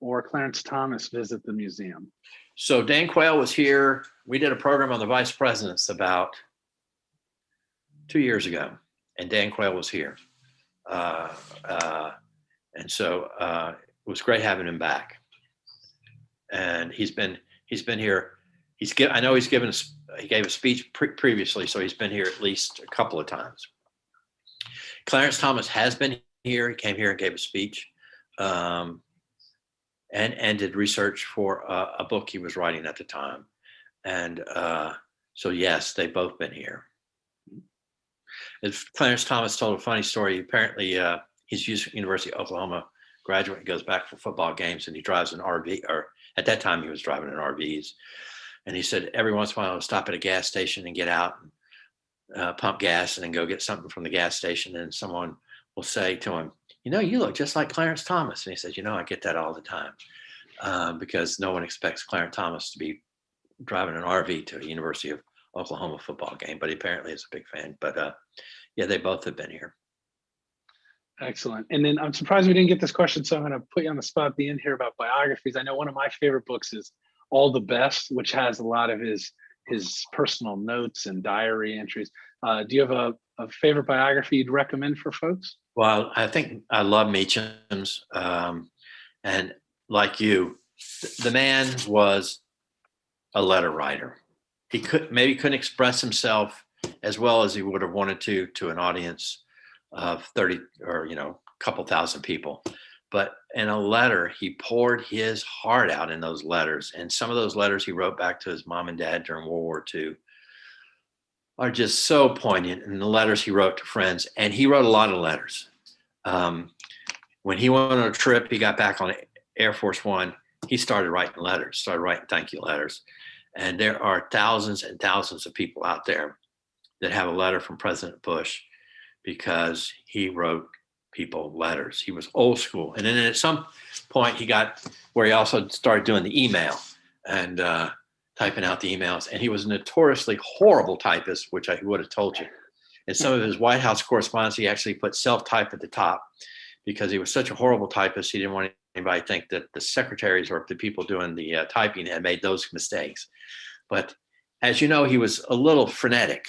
or Clarence Thomas visit the museum? So Dan Quayle was here. We did a program on the vice presidents about 2 years ago, and Dan Quayle was here. And so it was great having him back. And he's been here. I know he gave a speech previously, so he's been here at least a couple of times. Clarence Thomas has been here. He came here and gave a speech, and did research for a book he was writing at the time. And so yes, they've both been here. As Clarence Thomas told a funny story. Apparently, he's University of Oklahoma graduate and goes back for football games, and he drives an RV, or at that time he was driving an RVs. And he said every once in a while he'll stop at a gas station and get out and pump gas and then go get something from the gas station. And someone will say to him, you look just like Clarence Thomas. And he says, I get that all the time because no one expects Clarence Thomas to be driving an RV to the University of Oklahoma football game, but he apparently is a big fan. But yeah, they both have been here. Excellent. And then I'm surprised we didn't get this question, so I'm going to put you on the spot at the end here about biographies. I know one of my favorite books is All the Best, which has a lot of his personal notes and diary entries. Do you have a favorite biography you'd recommend for folks? Well, I think I love Meacham's, and like you, the man was a letter writer. He couldn't express himself as well as he would have wanted to an audience of 30 or a couple thousand people. But in a letter, he poured his heart out in those letters. And some of those letters he wrote back to his mom and dad during World War II are just so poignant. And the letters he wrote to friends, and he wrote a lot of letters. When he went on a trip, he got back on Air Force One, he started writing letters, started writing thank you letters. And there are thousands and thousands of people out there that have a letter from President Bush because he wrote people letters. He was old school. And then at some point he got where he also started doing the email and typing out the emails. And he was a notoriously horrible typist, which I would have told you. In some of his White House correspondence, he actually put self-type at the top because he was such a horrible typist. He didn't want anybody to think that the secretaries or the people doing the typing had made those mistakes. But as you know, he was a little frenetic.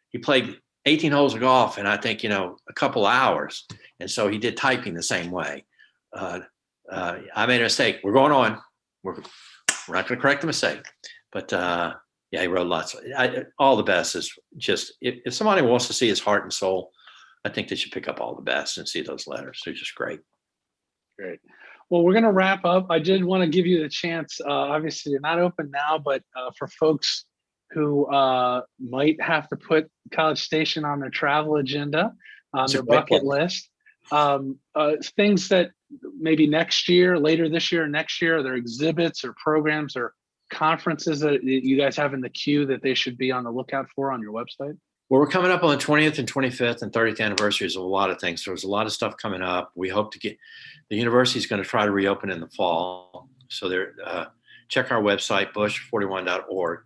He played 18 holes of golf in, I think, a couple hours. And so he did typing the same way. I made a mistake. We're going on. We're not going to correct the mistake. But yeah, he wrote lots. All the Best is just, if somebody wants to see his heart and soul, I think they should pick up All the Best and see those letters. They're just great. Great. Well, we're going to wrap up. I did want to give you the chance. Obviously, you're not open now, but for folks who might have to put College Station on their travel agenda, on their bucket list, things that maybe next year, later this year or next year, are there exhibits or programs or conferences that you guys have in the queue that they should be on the lookout for on your website? Well, we're coming up on the 20th and 25th and 30th anniversaries of a lot of things. So there's a lot of stuff coming up. We hope to get, the university is going to try to reopen in the fall. So check our website, bush41.org.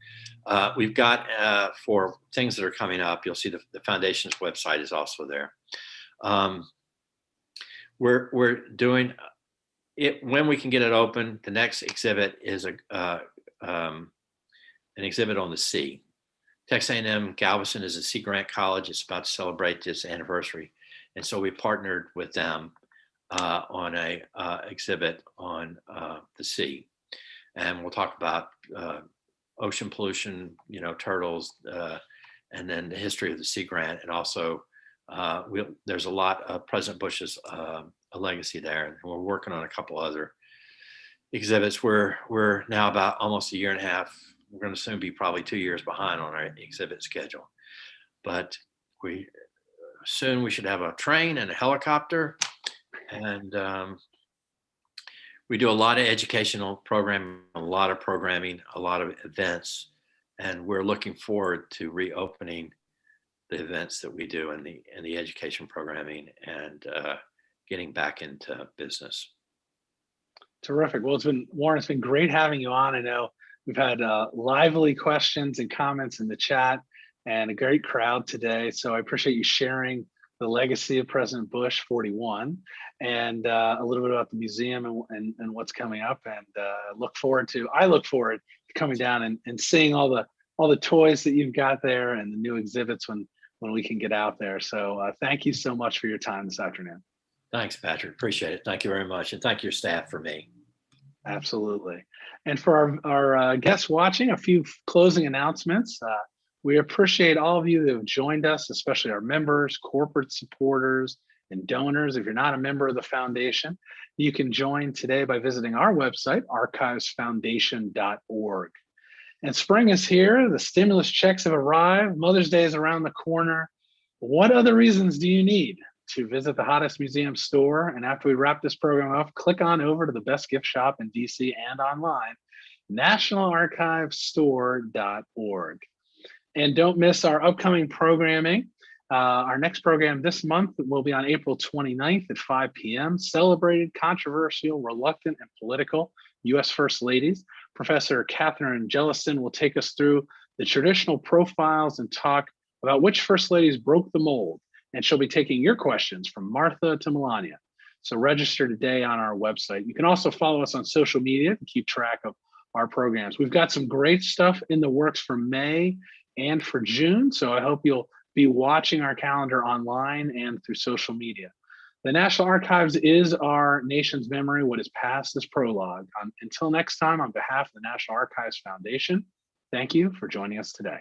We've got for things that are coming up, you'll see the foundation's website is also there. We're doing it when we can get it open. The next exhibit is an exhibit on the sea. Texas A&M Galveston is a Sea Grant college. It's about to celebrate this anniversary. And so we partnered with them on a exhibit on the sea. And we'll talk about ocean pollution, turtles, and then the history of the Sea Grant. And also there's a lot of President Bush's a legacy there. And we're working on a couple other exhibits. We're now about almost a year and a half. We're going to soon be probably 2 years behind on our exhibit schedule, but we should have a train and a helicopter, and we do a lot of educational programming, a lot of programming, a lot of events, and we're looking forward to reopening the events that we do in the education programming and getting back into business. Terrific. Well, Warren, it's been great having you on. I know we've had lively questions and comments in the chat and a great crowd today. So I appreciate you sharing the legacy of President Bush 41 and a little bit about the museum and what's coming up. And I look forward to coming down and seeing all the toys that you've got there and the new exhibits when we can get out there. So thank you so much for your time this afternoon. Thanks, Patrick. Appreciate it. Thank you very much. And thank your staff for me. Absolutely. And for our guests watching, a few closing announcements. We appreciate all of you that have joined us, especially our members, corporate supporters, and donors. If you're not a member of the foundation, you can join today by visiting our website, archivesfoundation.org. And spring is here. The stimulus checks have arrived. Mother's Day is around the corner. What other reasons do you need to visit the hottest museum store? And after we wrap this program off, click on over to the best gift shop in DC and online, nationalarchivestore.org. And don't miss our upcoming programming. Our next program this month will be on April 29th at 5 p.m. Celebrated, controversial, reluctant, and political U.S. First Ladies. Professor Catherine Jellison will take us through the traditional profiles and talk about which First Ladies broke the mold. And she'll be taking your questions from Martha to Melania. So register today on our website. You can also follow us on social media to keep track of our programs. We've got some great stuff in the works for May and for June. So I hope you'll be watching our calendar online and through social media. The National Archives is our nation's memory. What is past is prologue. Until next time, on behalf of the National Archives Foundation, thank you for joining us today.